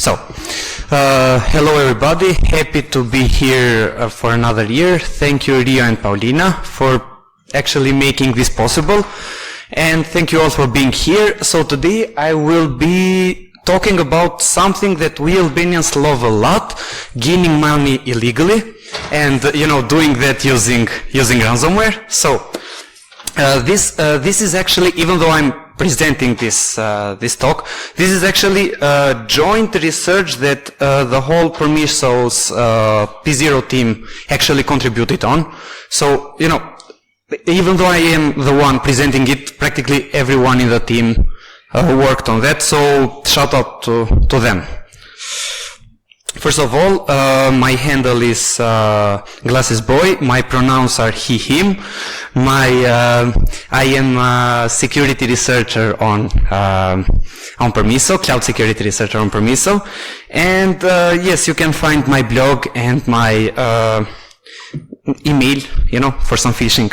Hello everybody, happy to be here for another year. Thank you Rio and Paulina for actually making this possible, and thank you all for being here. So today I will be talking about something that we Albanians love a lot, gaining money illegally, and doing that using ransomware. So this is actually, even though I'm presenting this talk, this is actually joint research that the whole Prometheus P0 team actually contributed on. So even though I am the one presenting it, practically everyone in the team worked on that. So shout out to them. First of all, my handle is Glasses Boy. My pronouns are he, him. I am a security researcher on Prometheus, cloud security researcher on Prometheus. And yes, you can find my blog and my email, for some phishing.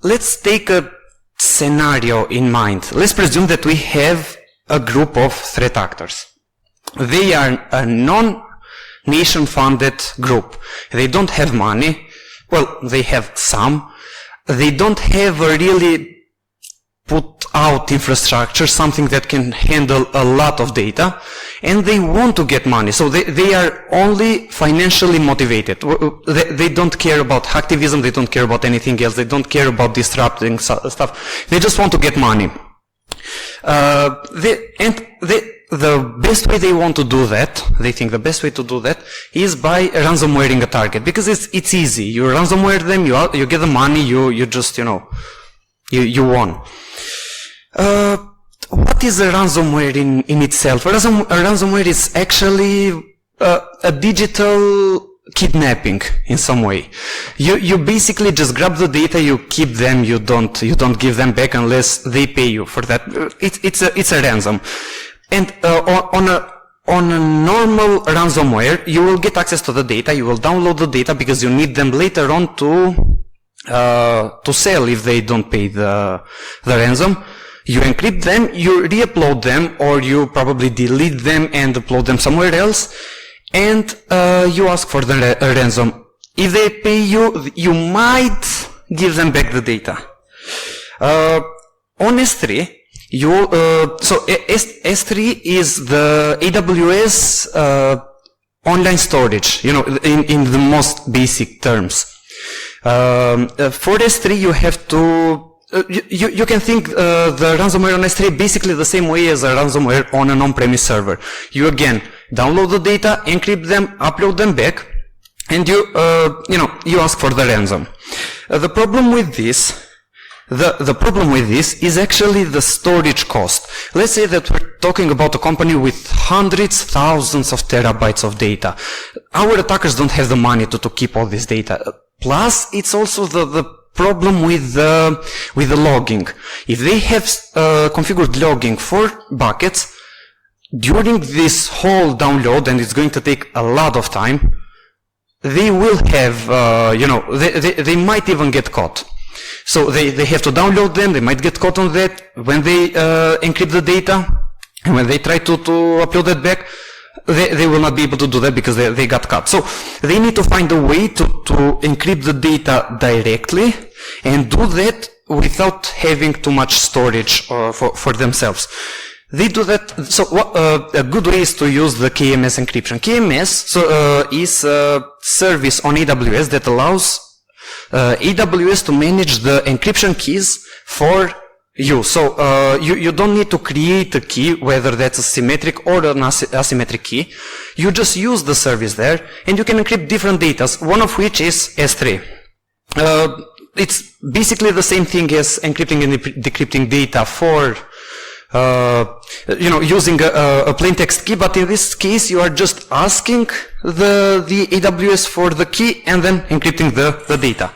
Let's take a scenario in mind. Let's presume that we have a group of threat actors. They are a non-nation funded group. They don't have money. Well, they have some. They don't have a really put out infrastructure, something that can handle a lot of data, and they want to get money. So they are only financially motivated. They don't care about hacktivism. They don't care about anything else. They don't care about disrupting stuff. They just want to get money. The best way they want to do that, they think the best way to do that is by ransomwaring a target, because it's easy. You ransomware them, you get the money, you just, you won. What is a ransomware in itself? A ransomware is actually a digital kidnapping in some way. You basically just grab the data, you keep them, you don't give them back unless they pay you for that. It's a ransom. And on a normal ransomware, you will get access to the data, you will download the data because you need them later on to sell if they don't pay the ransom. You encrypt them, you re-upload them, or you probably delete them and upload them somewhere else, and you ask for the ransom. If they pay you, you might give them back the data. On S3, S3 is the AWS online storage, in the most basic terms. For S3, you have to you can think the ransomware on S3 basically the same way as a ransomware on an on-premise server. You again download the data, encrypt them, upload them back, and you ask for the ransom. The problem with this is actually the storage cost. Let's say that we're talking about a company with hundreds, thousands of terabytes of data. Our attackers don't have the money to keep all this data. Plus, it's also the problem with the logging. If they have configured logging for buckets, during this whole download, and it's going to take a lot of time, they will have, they might even get caught. So they have to download them, they might get caught on that. When they encrypt the data, and when they try to upload it back, they will not be able to do that because they got caught. So they need to find a way to encrypt the data directly and do that without having too much storage for themselves. They do that. So a good way is to use the KMS encryption. KMS is a service on AWS that allows AWS to manage the encryption keys for you. So you don't need to create a key, whether that's a symmetric or an asymmetric key. You just use the service there, and you can encrypt different data, one of which is S3. It's basically the same thing as encrypting and decrypting data for using a plain text key, but in this case you are just asking the AWS for the key and then encrypting the data.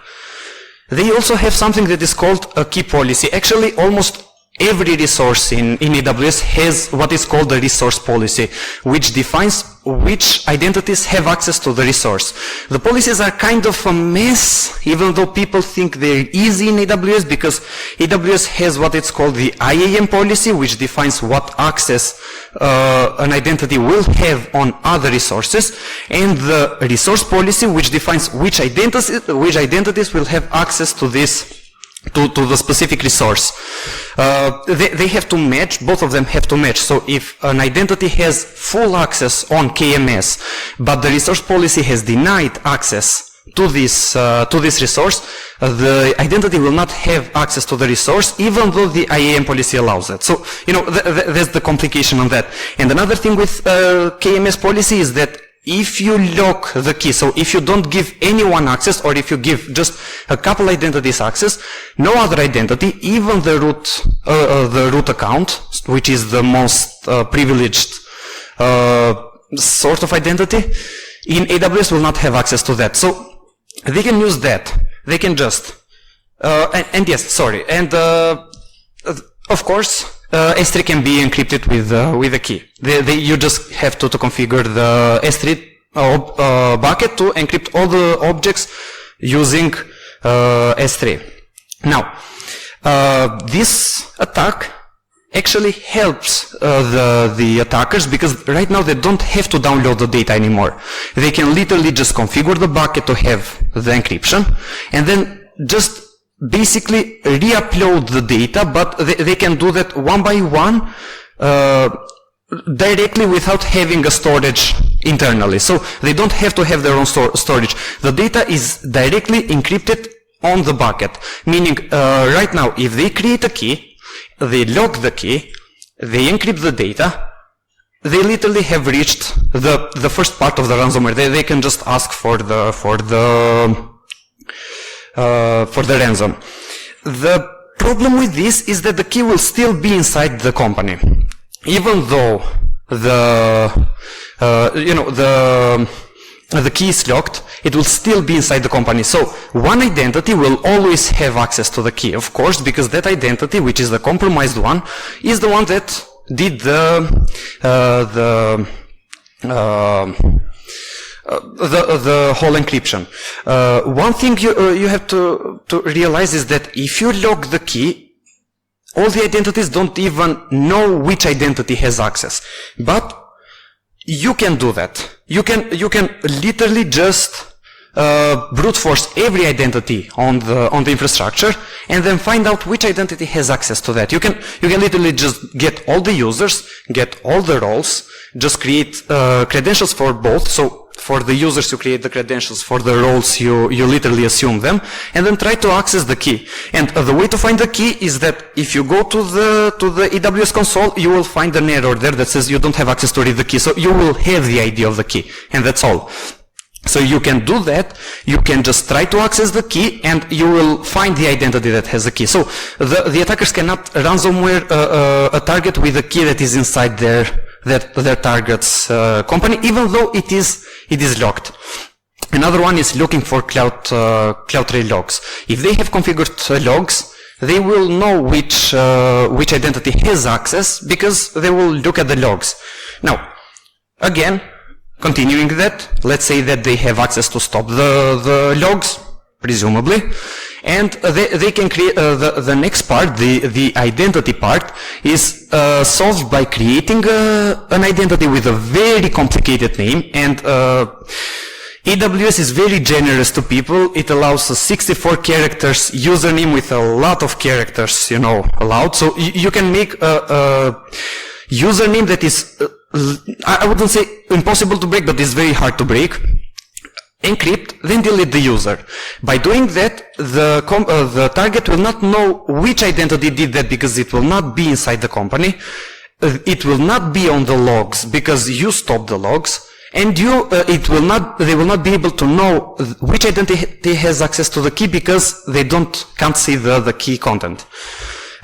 They also have something that is called a key policy. Actually, almost every resource in AWS has what is called the resource policy, which defines which identities have access to the resource. The policies are kind of a mess, even though people think they're easy in AWS, because AWS has what it's called the IAM policy, which defines what access an identity will have on other resources, and the resource policy, which defines which identities will have access to this, to the specific resource. They have to match, both of them have to match. So if an identity has full access on KMS, but the resource policy has denied access to this resource, the identity will not have access to the resource, even though the IAM policy allows it. So, that's the complication on that. And another thing with KMS policy is that if you lock the key, so if you don't give anyone access, or if you give just a couple identities access, no other identity, even the root account, which is the most privileged sort of identity, in AWS will not have access to that. So they can use that. They can just, and of course, S3 can be encrypted with a key. You just have to configure the S3 bucket to encrypt all the objects using S3. Now, this attack actually helps the attackers, because right now they don't have to download the data anymore. They can literally just configure the bucket to have the encryption, and then just basically re-upload the data, but they can do that one by one directly without having a storage internally. So they don't have to have their own storage. The data is directly encrypted on the bucket, meaning right now if they create a key, they lock the key, they encrypt the data, they literally have reached the first part of the ransomware. They can just ask for the ransom. The problem with this is that the key will still be inside the company, even though the key is locked. It will still be inside the company. So one identity will always have access to the key, of course, because that identity, which is the compromised one, is the one that did the whole encryption. One thing you have to realize is that if you lock the key, all the identities don't even know which identity has access. But you can do that. You can literally just brute force every identity on the infrastructure, and then find out which identity has access to that. You can literally just get all the users, get all the roles, just create credentials for both. So for the users you create the credentials, for the roles you literally assume them, and then try to access the key. And the way to find the key is that if you go to the AWS console, you will find an error there that says you don't have access to read the key. So you will have the ID of the key, and that's all. So you can do that. You can just try to access the key, and you will find the identity that has the key. So the attackers cannot ransomware a target with a key that is inside their target's company, even though it is locked. Another one is looking for CloudTrail logs. If they have configured logs, they will know which identity has access, because they will look at the logs. Now, again, continuing that, let's say that they have access to stop the logs, presumably, and they can create the next part, the identity part, is solved by creating an identity with a very complicated name. And AWS is very generous to people. It allows a 64 characters username with a lot of characters, allowed. So you can make a username that is I wouldn't say impossible to break, but it's very hard to break. Encrypt, then delete the user. By doing that, the target will not know which identity did that, because it will not be inside the company. It will not be on the logs because you stopped the logs, and they will not be able to know which identity has access to the key, because they can't see the key content.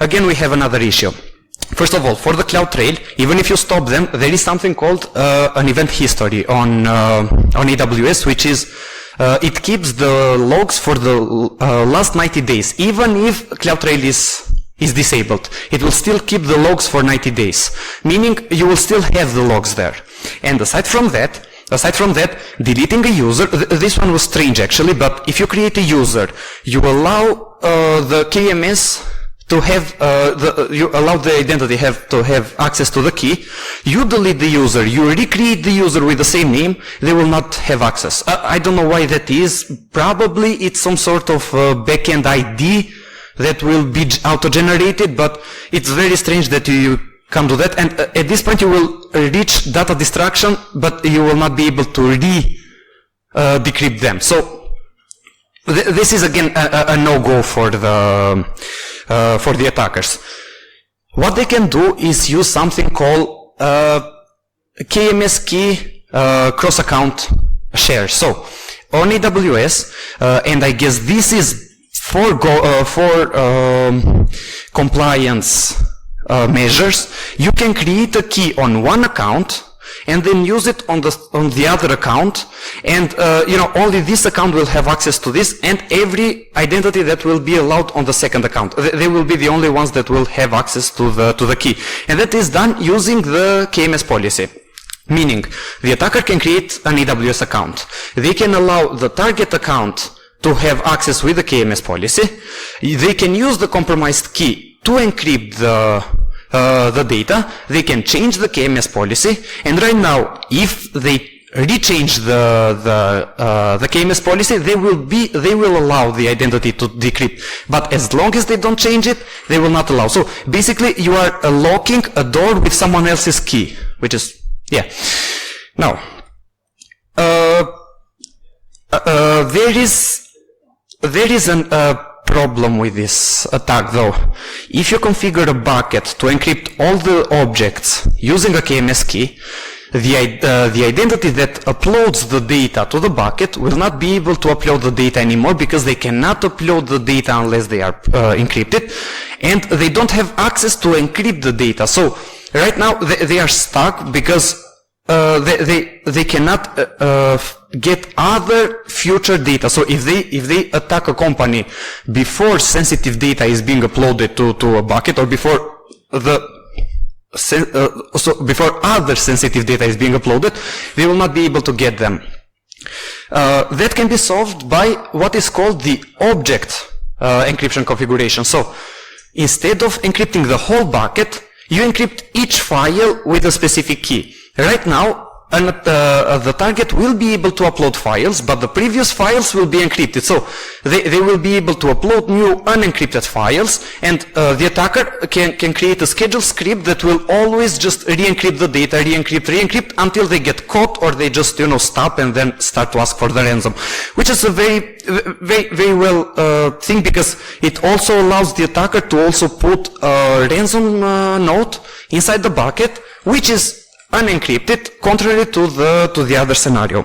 Again, we have another issue. First of all, for the CloudTrail, even if you stop them, there is something called an event history on AWS, which is it keeps the logs for the last 90 days, even if CloudTrail is is disabled. It will still keep the logs for 90 days, meaning you will still have the logs there. And aside from that, deleting a user, this one was strange actually, but if you create a user, you allow the KMS to have, you allow the identity to have access to the key, you delete the user, you recreate the user with the same name, they will not have access. I don't know why that is. Probably it's some sort of backend ID that will be auto-generated, but it's very strange that you can't do that. And at this point you will reach data destruction, but you will not be able to decrypt them. So this is again a no-go for the attackers. What they can do is use something called KMS key cross-account share. So on AWS, and I guess this is for compliance measures, you can create a key on one account and then use it on the other account, and only this account will have access to this, and every identity that will be allowed on the second account, they will be the only ones that will have access to the key. And that is done using the KMS policy. Meaning, the attacker can create an AWS account. They can allow the target account to have access with the KMS policy. They can use the compromised key to encrypt the data. They can change the KMS policy, and right now, if they rechange the KMS policy, they will allow the identity to decrypt. But as long as they don't change it, they will not allow. So basically, you are locking a door with someone else's key, which is Now, there is a problem with this attack though. If you configure a bucket to encrypt all the objects using a KMS key, the identity that uploads the data to the bucket will not be able to upload the data anymore, because they cannot upload the data unless they are encrypted, and they don't have access to encrypt the data. So right now they are stuck because they cannot get other future data. So if they attack a company before sensitive data is being uploaded to a bucket, or before before other sensitive data is being uploaded, they will not be able to get them. That can be solved by what is called the object encryption configuration. So instead of encrypting the whole bucket, you encrypt each file with a specific key. Right now, the target will be able to upload files, but the previous files will be encrypted. So they will be able to upload new unencrypted files, and the attacker can create a scheduled script that will always just re-encrypt the data, re-encrypt until they get caught, or they just stop and then start to ask for the ransom, which is a very well thing, because it also allows the attacker to also put a ransom note inside the bucket, which is unencrypted, contrary to the other scenario.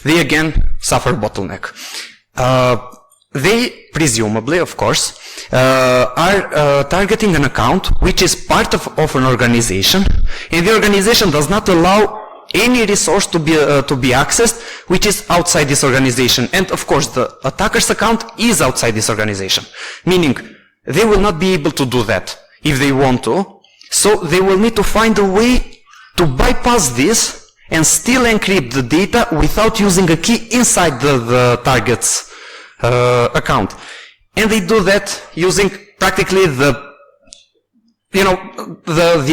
They again suffer bottleneck. They presumably, of course, are targeting an account which is part of an organization, and the organization does not allow any resource to be accessed which is outside this organization. And of course, the attacker's account is outside this organization, meaning they will not be able to do that if they want to. So they will need to find a way to bypass this and still encrypt the data without using a key inside the target's account. And they do that using practically the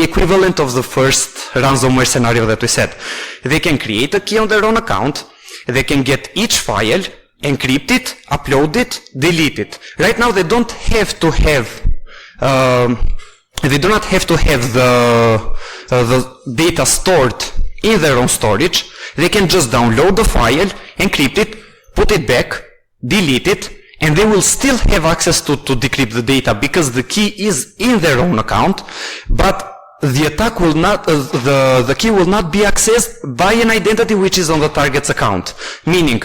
equivalent of the first ransomware scenario that we said. They can create a key on their own account, they can get each file, encrypt it, upload it, delete it. Right now they don't have to have the data stored in their own storage. They can just download the file, encrypt it, put it back, delete it, and they will still have access to decrypt the data, because the key is in their own account, but the attack will not, the key will not be accessed by an identity which is on the target's account. Meaning,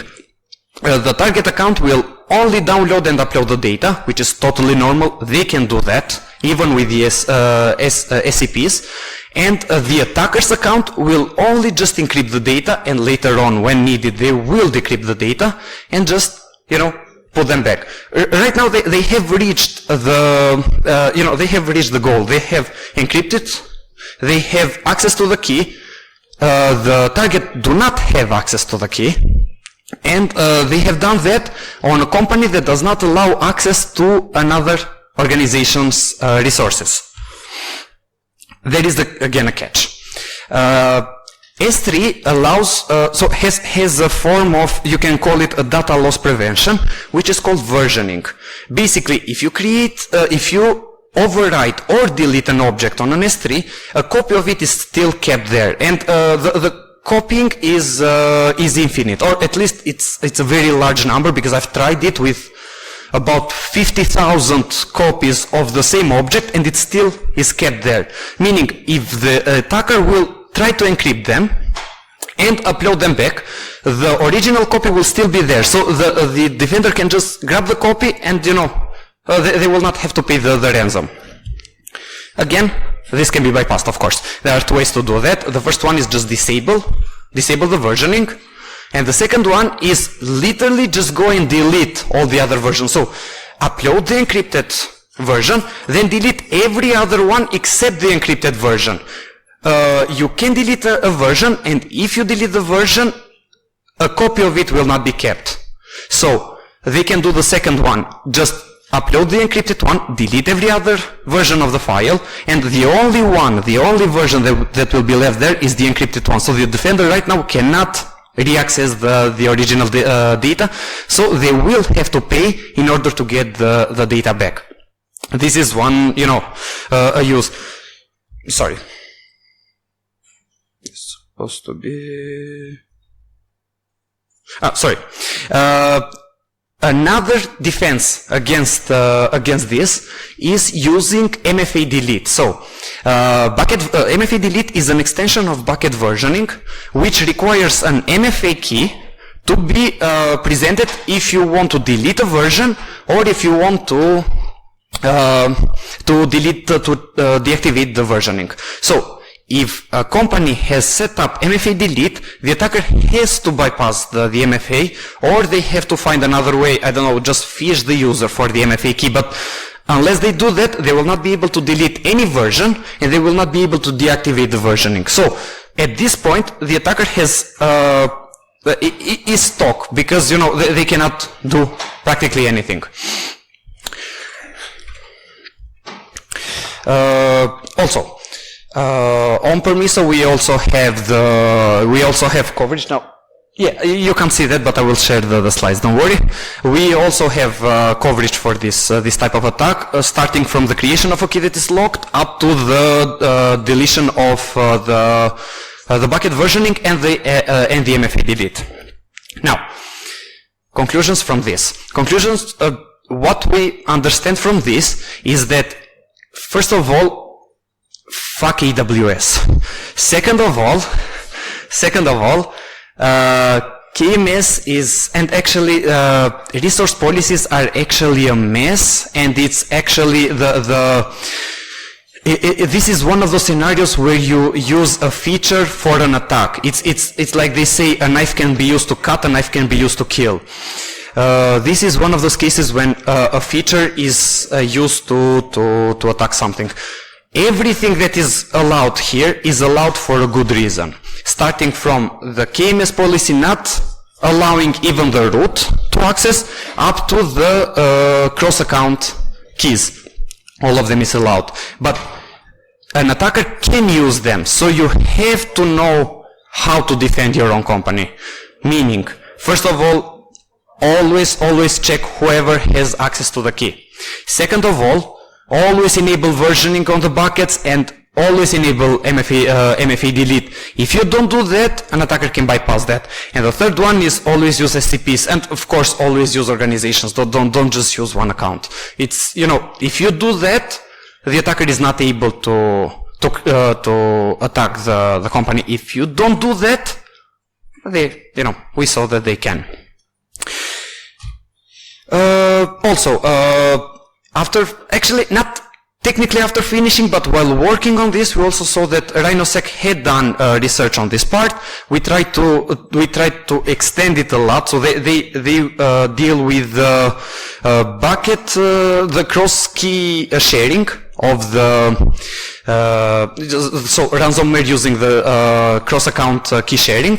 the target account will only download and upload the data, which is totally normal. They can do that, even with the SCPs. And the attacker's account will only just encrypt the data, and later on, when needed, they will decrypt the data and just, put them back. Right now they have reached the, they have reached the goal. They have encrypted, they have access to the key, the target do not have access to the key, and they have done that on a company that does not allow access to another organization's resources. There is, again, a catch. S3 allows, has a form of, you can call it a data loss prevention, which is called versioning. Basically, if you if you overwrite or delete an object on an S3, a copy of it is still kept there, and the copying is infinite, or at least it's a very large number, because I've tried it with about 50,000 copies of the same object, and it still is kept there. Meaning, if the attacker will try to encrypt them and upload them back, the original copy will still be there. So the defender can just grab the copy and, they will not have to pay the ransom. Again, this can be bypassed, of course. There are two ways to do that. The first one is just disable the versioning. And the second one is literally just go and delete all the other versions. So upload the encrypted version, then delete every other one except the encrypted version. You can delete a version, and if you delete the version, a copy of it will not be kept. So they can do the second one, just upload the encrypted one, delete every other version of the file, and the only version that will be left there is the encrypted one. So the defender right now cannot reaccess the original data, so they will have to pay in order to get the data back. This is one, a use. Sorry. It's supposed to be... sorry. Another defense against this is using MFA delete. So, MFA delete is an extension of bucket versioning, which requires an MFA key to be presented if you want to delete a version, or if you want to deactivate the versioning. So, if a company has set up MFA delete, the attacker has to bypass the MFA, or they have to find another way, I don't know, just fish the user for the MFA key. But unless they do that, they will not be able to delete any version, and they will not be able to deactivate the versioning. So, at this point, the attacker has is stuck, because they cannot do practically anything. Also, on Permiso we also have coverage now. Yeah, you can't see that, but I will share the slides. Don't worry. We also have coverage for this type of attack, starting from the creation of a key that is locked up to the deletion of the bucket versioning and the MFA delete. Now, conclusions from this. What we understand from this is that, first of all, fuck AWS. Second of all, KMS is, and actually resource policies are actually a mess, and it's actually this is one of those scenarios where you use a feature for an attack. It's like they say, a knife can be used to cut, a knife can be used to kill. This is one of those cases when a feature is used to attack something. Everything that is allowed here is allowed for a good reason. Starting from the KMS policy not allowing even the root to access, up to the cross-account keys. All of them is allowed. But an attacker can use them, so you have to know how to defend your own company. Meaning, first of all, always check whoever has access to the key. Second of all, always enable versioning on the buckets, and always enable MFA delete. If you don't do that, an attacker can bypass that. And the third one is always use SCPs, and of course always use organizations. Don't just use one account. It's, if you do that, the attacker is not able to attack the company. If you don't do that, we saw that they can. Also, after, actually not technically after finishing, but while working on this, we also saw that RhinoSec had done research on this part. We tried to extend it a lot, so they deal with the bucket, the cross-key sharing of the, so ransomware using the cross-account key sharing.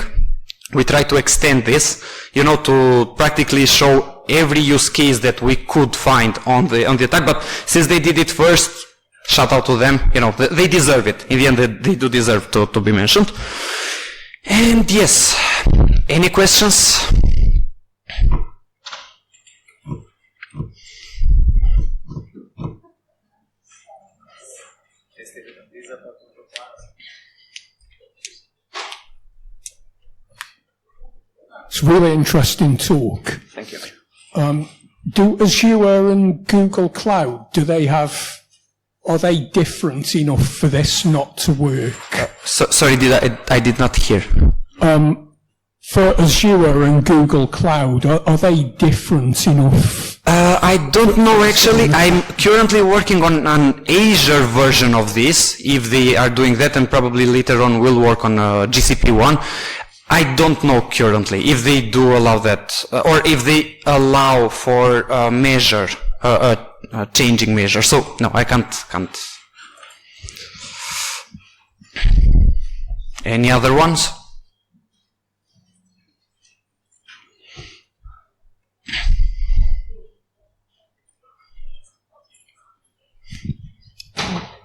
We tried to extend this, you know, to practically show every use case that we could find on the attack, but since they did it first, shout out to them, you know, they deserve it. In the end, they do deserve to be mentioned. And yes, any questions? It's really interesting talk. Thank you. Do Azure and Google Cloud, are they different enough for this not to work? Sorry, I did not hear. For Azure and Google Cloud, are they different enough? I don't know actually. I'm currently working on an Azure version of this, if they are doing that, and probably later on we'll work on GCP one. I don't know currently if they do allow that, or if they allow for changing measure. So no, I can't. Any other ones?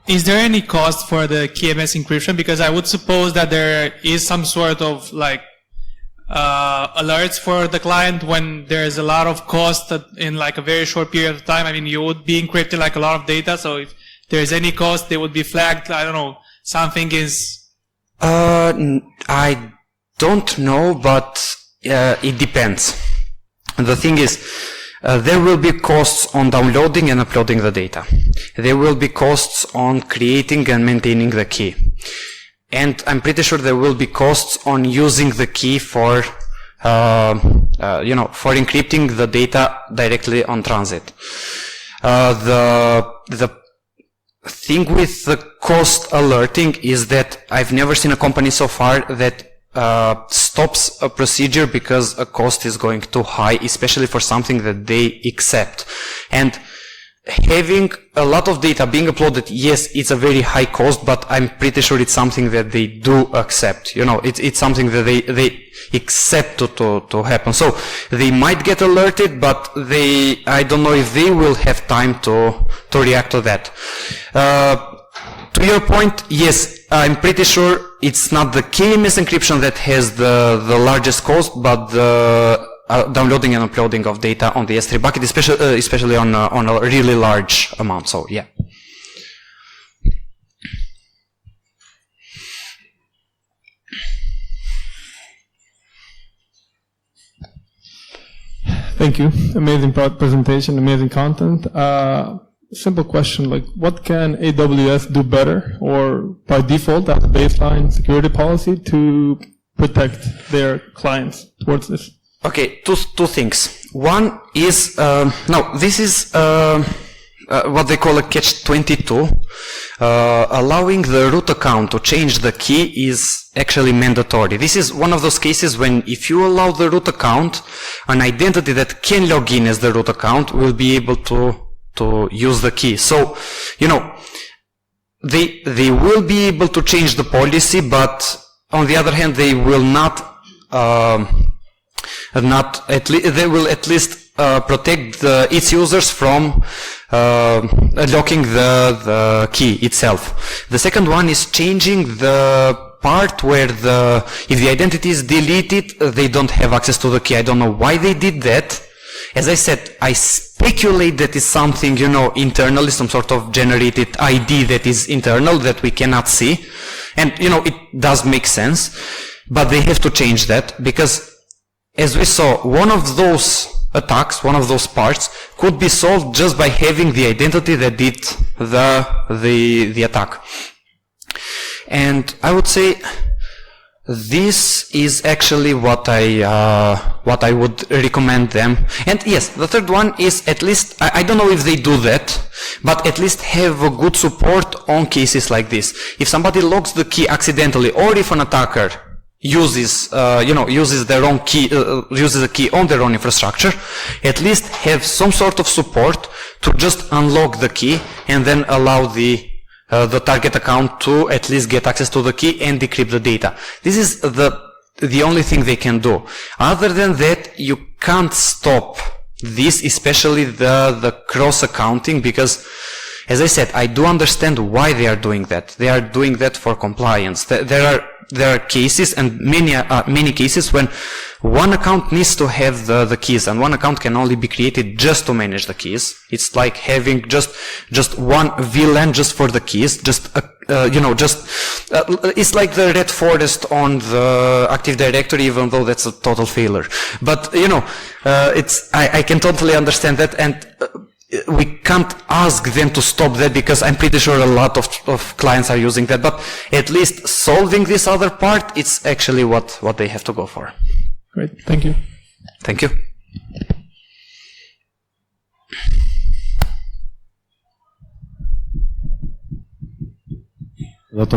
Is there any cost for the KMS encryption? Because I would suppose that there is some sort of like alerts for the client when there's a lot of cost in like a very short period of time. I mean, you would be encrypting like a lot of data, so if there's any cost, they would be flagged. I don't know, something is... I don't know, but it depends. The thing is, there will be costs on downloading and uploading the data. There will be costs on creating and maintaining the key. And I'm pretty sure there will be costs on using the key for, for encrypting the data directly on transit. The thing with the cost alerting is that I've never seen a company so far that stops a procedure because a cost is going too high, especially for something that they accept. And having a lot of data being uploaded, yes, it's a very high cost, but I'm pretty sure it's something that they do accept. You know, it's something that they accept to happen. So they might get alerted, but I don't know if they will have time to react to that. To your point, yes, I'm pretty sure it's not the KMS encryption that has the largest cost, but the downloading and uploading of data on the S3 bucket, especially on a really large amount. So yeah. Thank you. Amazing presentation, amazing content. Simple question, like what can AWS do better or by default as a baseline security policy to protect their clients towards this? Okay, two things. One is, this is what they call a catch-22. Allowing the root account to change the key is actually mandatory. This is one of those cases when if you allow the root account, an identity that can log in as the root account will be able to use the key. So, you know, they will be able to change the policy, but on the other hand, they will not they will at least protect its users from locking the key itself. The second one is changing the part where if the identity is deleted, they don't have access to the key. I don't know why they did that. As I said, I speculate that is something, you know, internally, some sort of generated ID that is internal that we cannot see. And, you know, it does make sense, but they have to change that because, as we saw, one of those attacks, one of those parts, could be solved just by having the identity that did the attack. And I would say This is actually what I would recommend them. And yes, the third one is at least, I don't know if they do that, but at least have a good support on cases like this. If somebody locks the key accidentally, or if an attacker uses their own key, uses a key on their own infrastructure, at least have some sort of support to just unlock the key and then allow the target account to at least get access to the key and decrypt the data. This is the only thing they can do. Other than that, you can't stop this, especially the cross accounting, because, as I said, I do understand why they are doing that. They are doing that for compliance. There are cases, and many cases, when one account needs to have the keys, and one account can only be created just to manage the keys. It's like having just one VLAN just for the keys. It's like the Red Forest on the Active Directory, even though that's a total failure. But I can totally understand that, and we can't ask them to stop that, because I'm pretty sure a lot of clients are using that. But at least solving this other part, it's actually what they have to go for. Great, thank you. Thank you. A lot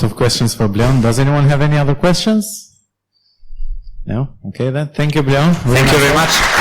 of questions for Bleon. Does anyone have any other questions? No? Okay then. Thank you, Bleon. Thank you very much.